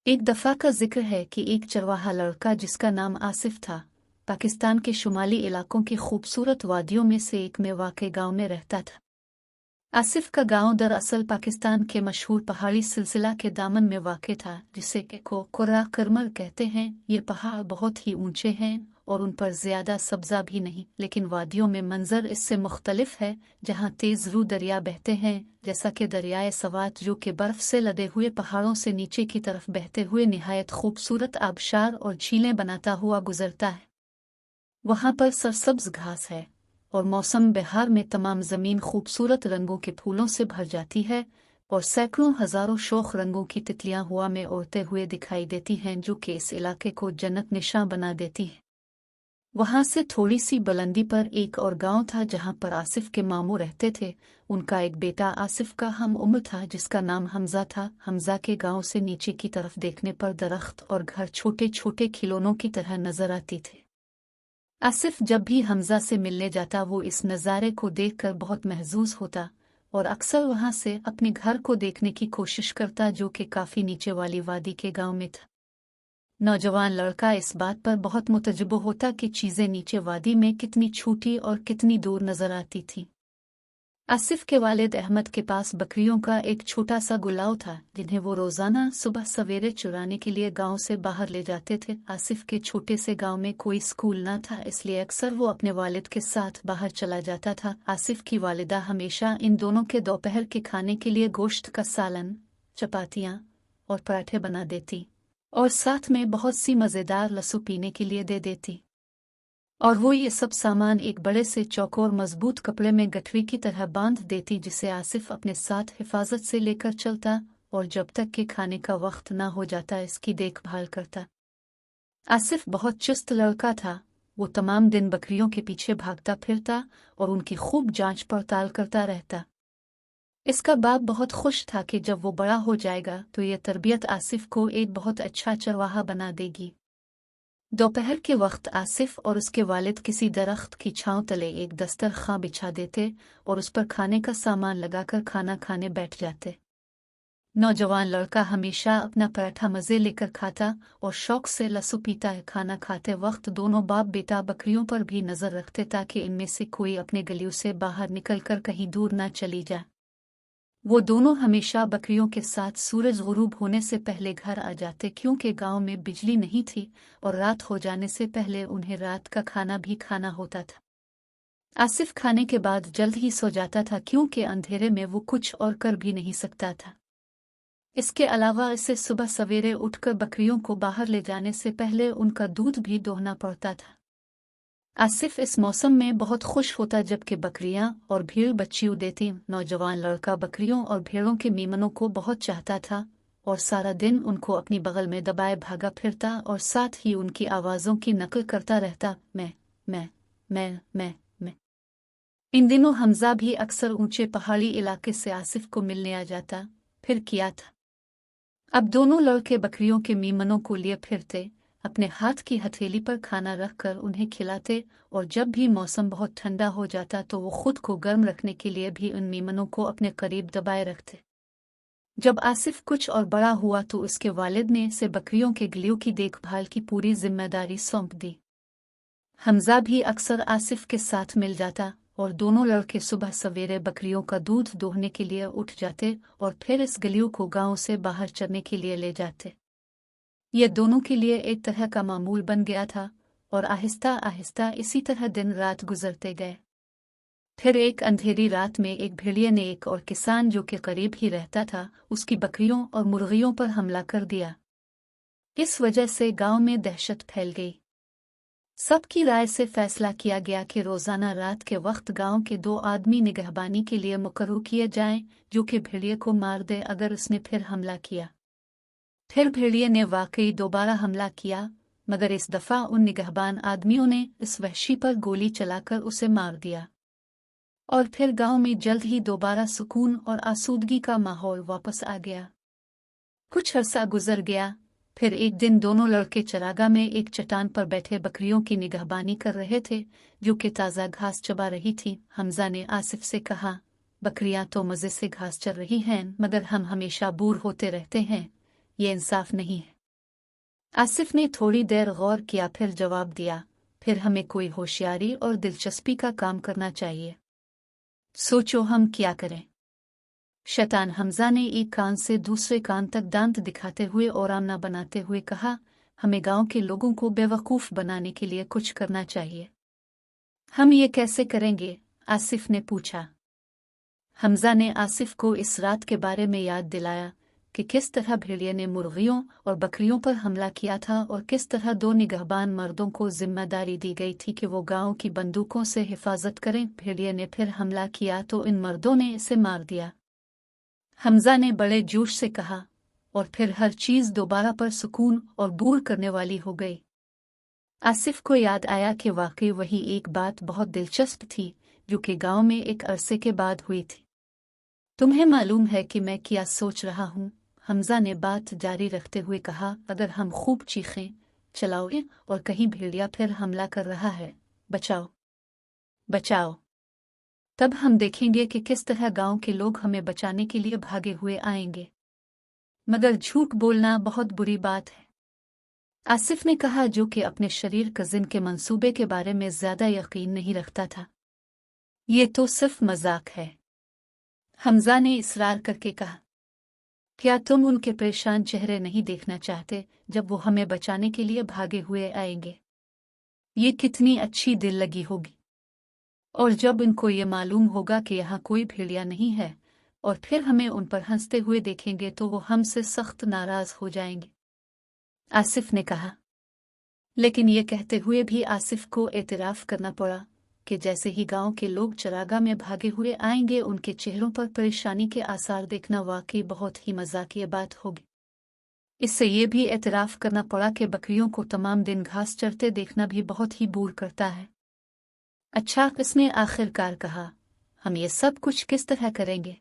एक दफ़ा का जिक्र है कि एक चरवाहा लड़का जिसका नाम आसिफ था, पाकिस्तान के शुमाली इलाकों की खूबसूरत वादियों में से एक में वाक़ गांव में रहता था। आसिफ का गांव दरअसल पाकिस्तान के मशहूर पहाड़ी सिलसिला के दामन में वाक़ था, जिसे के को कुरा करमल कहते हैं। ये पहाड़ बहुत ही ऊंचे हैं और उन पर ज़्यादा सब्ज़ा भी नहीं, लेकिन वादियों में मंजर इससे मुख्तलिफ है, जहाँ तेज़ रू दरिया बहते हैं, जैसा कि दरियाए सवात जो कि बर्फ से लदे हुए पहाड़ों से नीचे की तरफ बहते हुए निहायत खूबसूरत आबशार और झीलें बनाता हुआ गुजरता है। वहाँ पर सरसब्ज घास है और मौसम बहार में तमाम ज़मीन खूबसूरत रंगों के फूलों से भर जाती है और सैकड़ों हज़ारों शोख रंगों की तितलियां हवा में उड़ते हुए दिखाई देती हैं, जो कि इस इलाके को जन्नत निशां बना देती हैं। वहाँ से थोड़ी सी बुलंदी पर एक और गांव था जहाँ पर आसिफ के मामू रहते थे। उनका एक बेटा आसिफ का हम उम्र था जिसका नाम हमजा था। हमजा के गांव से नीचे की तरफ देखने पर दरख्त और घर छोटे छोटे खिलौनों की तरह नजर आती थे। आसिफ जब भी हमजा से मिलने जाता वो इस नज़ारे को देखकर बहुत महजूज होता और अक्सर वहां से अपने घर को देखने की कोशिश करता, जो कि काफ़ी नीचे वाली वादी के गांव में था। नौजवान लड़का इस बात पर बहुत मुतजब होता कि चीज़ें नीचे वादी में कितनी छोटी और कितनी दूर नजर आती थीं। आसिफ के वालिद अहमद के पास बकरियों का एक छोटा सा गुलाव था, जिन्हें वो रोज़ाना सुबह सवेरे चुराने के लिए गांव से बाहर ले जाते थे। आसिफ के छोटे से गांव में कोई स्कूल न था, इसलिए अक्सर वो अपने वालिद के साथ बाहर चला जाता था। आसिफ की वालिदा हमेशा इन दोनों के दोपहर के खाने के लिए गोश्त का सालन, चपातियाँ और पराठे बना देती और साथ में बहुत सी मज़ेदार लस्सी पीने के लिए दे देती। और वो ये सब सामान एक बड़े से चौकोर मजबूत कपड़े में गठरी की तरह बांध देती, जिसे आसिफ अपने साथ हिफाजत से लेकर चलता और जब तक कि खाने का वक्त ना हो जाता इसकी देखभाल करता। आसिफ बहुत चुस्त लड़का था। वो तमाम दिन बकरियों के पीछे भागता फिरता और उनकी खूब जांच पड़ताल करता रहता। इसका बाप बहुत खुश था कि जब वो बड़ा हो जाएगा तो ये तरबियत आसिफ को एक बहुत अच्छा चरवाहा बना देगी। दोपहर के वक्त आसिफ और उसके वालिद किसी दरख्त की छांव तले एक दस्तरखां बिछा देते और उस पर खाने का सामान लगाकर खाना खाने बैठ जाते। नौजवान लड़का हमेशा अपना पराठा मज़े लेकर खाता और शौक से लस्सी पीता है। खाना खाते वक्त दोनों बाप बेटा बकरियों पर भी नज़र रखते ताकि इनमें से कोई अपने गलियों से बाहर निकलकर कहीं दूर न चली जाए। वो दोनों हमेशा बकरियों के साथ सूरज गुरूब होने से पहले घर आ जाते, क्योंकि गांव में बिजली नहीं थी और रात हो जाने से पहले उन्हें रात का खाना भी खाना होता था। आसिफ खाने के बाद जल्द ही सो जाता था, क्योंकि अंधेरे में वो कुछ और कर भी नहीं सकता था। इसके अलावा इसे सुबह सवेरे उठकर बकरियों को बाहर ले जाने से पहले उनका दूध भी दोहना पड़ता था। आसिफ इस मौसम में बहुत खुश होता जबकि बकरियां और भेड़ बच्चियों देती। नौजवान लड़का बकरियों और भेड़ों के मेमनों को बहुत चाहता था और सारा दिन उनको अपनी बगल में दबाए भागा फिरता और साथ ही उनकी आवाज़ों की नकल करता रहता, मैं। इन दिनों हमजा भी अक्सर ऊंचे पहाड़ी इलाके से आसिफ को मिलने आ जाता। फिर किया था, अब दोनों लड़के बकरियों के मेमनों को लिए फिरते, अपने हाथ की हथेली पर खाना रखकर उन्हें खिलाते और जब भी मौसम बहुत ठंडा हो जाता तो वो खुद को गर्म रखने के लिए भी उन मेमनों को अपने करीब दबाए रखते। जब आसिफ कुछ और बड़ा हुआ तो उसके वालिद ने इसे बकरियों के गलियों की देखभाल की पूरी जिम्मेदारी सौंप दी। हमजा भी अक्सर आसिफ के साथ मिल जाता और दोनों लड़के सुबह सवेरे बकरियों का दूध दोहने के लिए उठ जाते और फिर इस गलियों को गांव से बाहर चरने के लिए ले जाते। यह दोनों के लिए एक तरह का मामूल बन गया था और आहिस्ता आहिस्ता इसी तरह दिन रात गुजरते गए। फिर एक अंधेरी रात में एक भेड़िए ने एक और किसान जो कि करीब ही रहता था उसकी बकरियों और मुर्गियों पर हमला कर दिया। इस वजह से गांव में दहशत फैल गई। सबकी राय से फैसला किया गया कि रोजाना रात के वक्त गांव के 2 आदमी निगहबानी के लिए मुकर्रर किए जाएं, जो कि भेड़िए को मार दे अगर उसने फिर हमला किया। फिर भेड़िए ने वाकई दोबारा हमला किया, मगर इस दफा उन निगहबान आदमियों ने इस वहशी पर गोली चलाकर उसे मार दिया और फिर गांव में जल्द ही दोबारा सुकून और आसूदगी का माहौल वापस आ गया। कुछ अरसा गुजर गया। फिर एक दिन दोनों लड़के चरागाह में एक चट्टान पर बैठे बकरियों की निगहबानी कर रहे थे, जो कि ताज़ा घास चबा रही थी। हमजा ने आसिफ से कहा, बकरियां तो मज़े से घास चर रही हैं, मगर हम हमेशा बूर होते रहते हैं, ये इंसाफ नहीं है। आसिफ ने थोड़ी देर गौर किया, फिर जवाब दिया, फिर हमें कोई होशियारी और दिलचस्पी का काम करना चाहिए। सोचो हम क्या करें। शैतान हमजा ने एक कान से दूसरे कान तक दांत दिखाते हुए और आमना बनाते हुए कहा, हमें गांव के लोगों को बेवकूफ़ बनाने के लिए कुछ करना चाहिए। हम ये कैसे करेंगे? आसिफ ने पूछा। हमजा ने आसिफ को इस रात के बारे में याद दिलाया कि किस तरह भेड़िए ने मुर्गियों और बकरियों पर हमला किया था और किस तरह 2 निगहबान मर्दों को जिम्मेदारी दी गई थी कि वो गांव की बंदूकों से हिफाजत करें। भेड़िए ने फिर हमला किया तो इन मर्दों ने इसे मार दिया। हमजा ने बड़े जोश से कहा, और फिर हर चीज़ दोबारा पर सुकून और बूर करने वाली हो गई। आसिफ को याद आया कि वाकई वही एक बात बहुत दिलचस्प थी जो कि गांव में एक अरसे के बाद हुई थी। तुम्हें मालूम है कि मैं क्या सोच रहा हूँ? हमजा ने बात जारी रखते हुए कहा, अगर हम खूब चीखें, चलाओ और कहीं भेड़िया फिर हमला कर रहा है, बचाओ बचाओ, तब हम देखेंगे कि किस तरह गांव के लोग हमें बचाने के लिए भागे हुए आएंगे। मगर झूठ बोलना बहुत बुरी बात है, आसिफ ने कहा, जो कि अपने शरीर कज़िन के मंसूबे के बारे में ज्यादा यकीन नहीं रखता था। ये तो सिर्फ मजाक है, हमजा ने इसरार करके कहा। क्या तुम उनके परेशान चेहरे नहीं देखना चाहते जब वो हमें बचाने के लिए भागे हुए आएंगे? ये कितनी अच्छी दिल लगी होगी। और जब इनको ये मालूम होगा कि यहाँ कोई भेड़िया नहीं है और फिर हमें उन पर हंसते हुए देखेंगे तो वो हमसे सख्त नाराज हो जाएंगे, आसिफ ने कहा। लेकिन ये कहते हुए भी आसिफ को एतराफ़ करना पड़ा कि जैसे ही गांव के लोग चरागाह में भागे हुए आएंगे उनके चेहरों पर परेशानी के आसार देखना वाकई बहुत ही मजाकिया बात होगी। इससे ये भी एतराफ़ करना पड़ा कि बकरियों को तमाम दिन घास चरते देखना भी बहुत ही बोर करता है। अच्छा, इसने आखिरकार कहा, हम ये सब कुछ किस तरह करेंगे?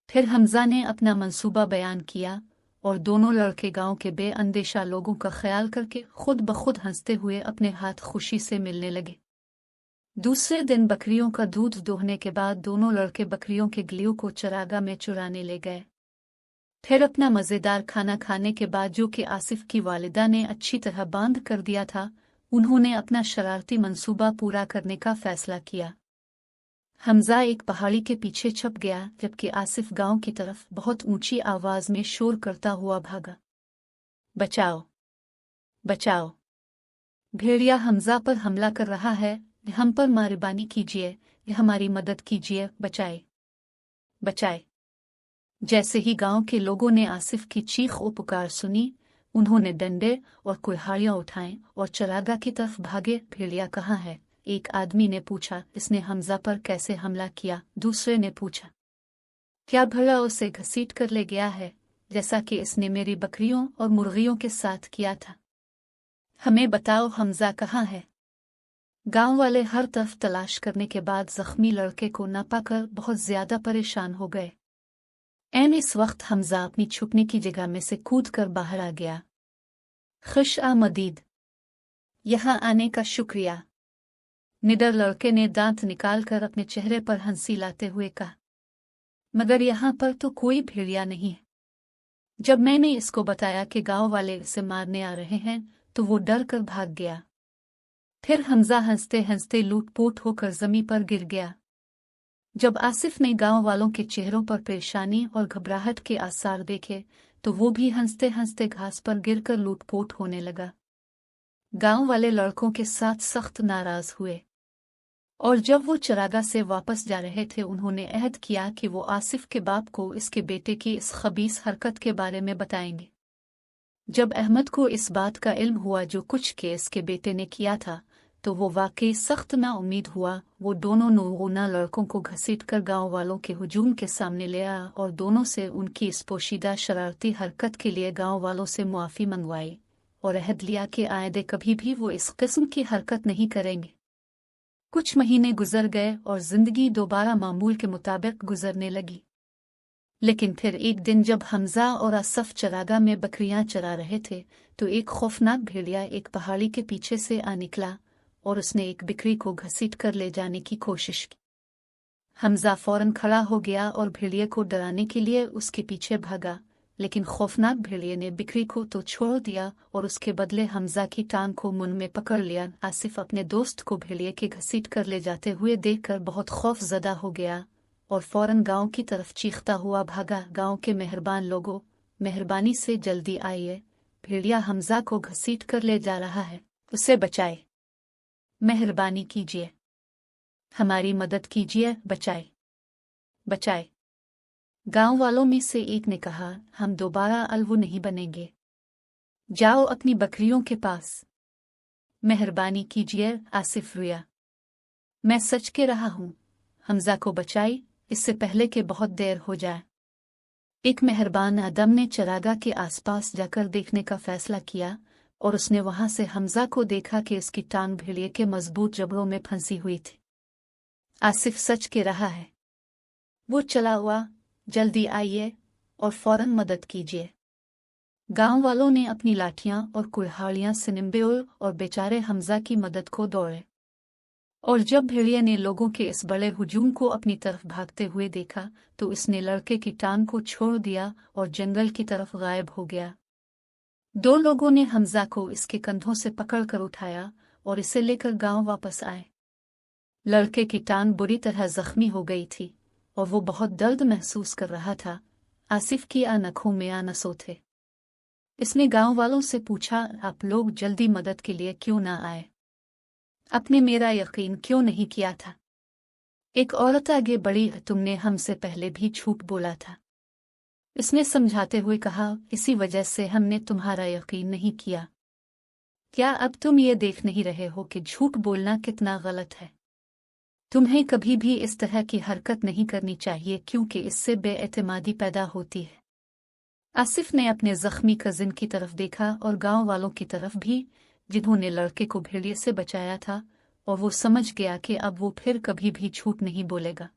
फिर हमजा ने अपना मंसूबा बयान किया और दोनों लड़के गांव के बेअंदेशा लोगों का ख्याल करके खुद ब खुद हंसते हुए अपने हाथ खुशी से मिलने लगे। दूसरे दिन बकरियों का दूध दोहने के बाद दोनों लड़के बकरियों के गिलियों को चरागाह में चुराने ले गए। फिर अपना मज़ेदार खाना खाने के बाद, जो कि आसिफ की वालिदा ने अच्छी तरह बांध कर दिया था, उन्होंने अपना शरारती मंसूबा पूरा करने का फैसला किया। हमजा एक पहाड़ी के पीछे छुप गया जबकि आसिफ गांव की तरफ बहुत ऊंची आवाज में शोर करता हुआ भागा, बचाओ बचाओ, भेड़िया हमजा पर हमला कर रहा है, हम पर मेहरबानी कीजिए, हमारी मदद कीजिए, बचाए बचाए। जैसे ही गांव के लोगों ने आसिफ की चीख और पुकार सुनी, उन्होंने डंडे और कुल्हाड़ियां उठाएं और चरागाह की तरफ भागे। भेड़िया कहाँ है? एक आदमी ने पूछा। इसने हमजा पर कैसे हमला किया? दूसरे ने पूछा। क्या भला उसे घसीट कर ले गया है जैसा कि इसने मेरी बकरियों और मुर्गियों के साथ किया था? हमें बताओ, हमजा कहाँ है? गांव वाले हर तरफ तलाश करने के बाद जख्मी लड़के को न पाकर बहुत ज्यादा परेशान हो गए। इस वक्त हमजा अपनी छुपने की जगह में से कूदकर बाहर आ गया। खुश आमदीद, यहाँ आने का शुक्रिया, निडर लड़के ने दांत निकालकर अपने चेहरे पर हंसी लाते हुए कहा। मगर यहाँ पर तो कोई भेड़िया नहीं है। जब मैंने इसको बताया कि गांव वाले इसे मारने आ रहे हैं तो वो डर कर भाग गया। फिर हमजा हंसते हंसते लूटपोट होकर जमीन पर गिर गया। जब आसिफ ने गांव वालों के चेहरों पर परेशानी और घबराहट के आसार देखे तो वो भी हंसते हंसते घास पर गिरकर लूटपोट होने लगा। गांव वाले लड़कों के साथ सख्त नाराज हुए और जब वो चरागाह से वापस जा रहे थे उन्होंने अहद किया कि वो आसिफ के बाप को इसके बेटे की इस खबीस हरकत के बारे में बताएंगे। जब अहमद को इस बात का इल्म हुआ जो कुछ के इसके बेटे ने किया था तो वो वाकई सख्त ना उम्मीद हुआ। वो दोनों नौगुना लड़कों को घसीट कर गाँव वालों के हुजूम के सामने ले आया और दोनों से उनकी इस पोशीदा शरारती हरकत के लिए गाँव वालों से मुआफ़ी मंगवाई और अहद लिया कि आइंदा कभी भी वो इस किस्म की हरकत नहीं करेंगे। कुछ महीने गुजर गए और जिंदगी दोबारा मामूल के मुताबिक गुजरने लगी। लेकिन फिर एक दिन जब हमजा और आसिफ चरागाह में बकरियां चरा रहे थे तो एक खौफनाक भेड़िया एक पहाड़ी के पीछे से आ निकला और उसने एक बकरी को घसीट कर ले जाने की कोशिश की। हमजा फौरन खड़ा हो गया और भेड़िए को डराने के लिए उसके पीछे भागा, लेकिन खौफनाक भेड़िए ने बिक्री को तो छोड़ दिया और उसके बदले हमजा की टांग को मुंह में पकड़ लिया। आसिफ अपने दोस्त को भेड़िए के घसीट कर ले जाते हुए देखकर बहुत खौफजदा हो गया और फौरन गांव की तरफ चीखता हुआ भागा। गांव के मेहरबान लोगों, मेहरबानी से जल्दी आइए, भेड़िया हमजा को घसीट कर ले जा रहा है, उसे बचाए, मेहरबानी कीजिए, हमारी मदद कीजिए, बचाए बचाए। गांव वालों में से एक ने कहा, हम दोबारा अलगू नहीं बनेंगे, जाओ अपनी बकरियों के पास, मेहरबानी कीजिए। आसिफ रोया, मैं सच कह रहा हूं, हमजा को बचाई, इससे पहले कि बहुत देर हो जाए। एक मेहरबान आदम ने चरागाह के आसपास जाकर देखने का फैसला किया और उसने वहां से हमजा को देखा कि उसकी टांग भेड़िए के मजबूत जबड़ों में फंसी हुई थी। आसिफ सच कह रहा है, वो चला हुआ, जल्दी आइए और फौरन मदद कीजिए। गांव वालों ने अपनी लाठियां और कुल्हाड़ियां से निम्बे और बेचारे हमजा की मदद को दौड़े, और जब भेड़िए ने लोगों के इस बड़े हुजूम को अपनी तरफ भागते हुए देखा तो इसने लड़के की टांग को छोड़ दिया और जंगल की तरफ गायब हो गया। दो लोगों ने हमजा को इसके कंधों से पकड़कर उठाया और इसे लेकर गांव वापस आए। लड़के की टांग बुरी तरह जख्मी हो गई थी और वो बहुत दर्द महसूस कर रहा था। आसिफ की आंखों में आंसू थे। इसने गांव वालों से पूछा, आप लोग जल्दी मदद के लिए क्यों ना आए? आपने मेरा यकीन क्यों नहीं किया था? एक औरत आगे बढ़ी, तुमने हमसे पहले भी झूठ बोला था, इसने समझाते हुए कहा, इसी वजह से हमने तुम्हारा यकीन नहीं किया। क्या अब तुम ये देख नहीं रहे हो कि झूठ बोलना कितना गलत है? तुम्हें कभी भी इस तरह की हरकत नहीं करनी चाहिए क्योंकि इससे बेएतमादी पैदा होती है। आसिफ ने अपने जख्मी कजिन की तरफ देखा और गांव वालों की तरफ भी, जिन्होंने लड़के को भेड़िए से बचाया था, और वो समझ गया कि अब वो फिर कभी भी झूठ नहीं बोलेगा।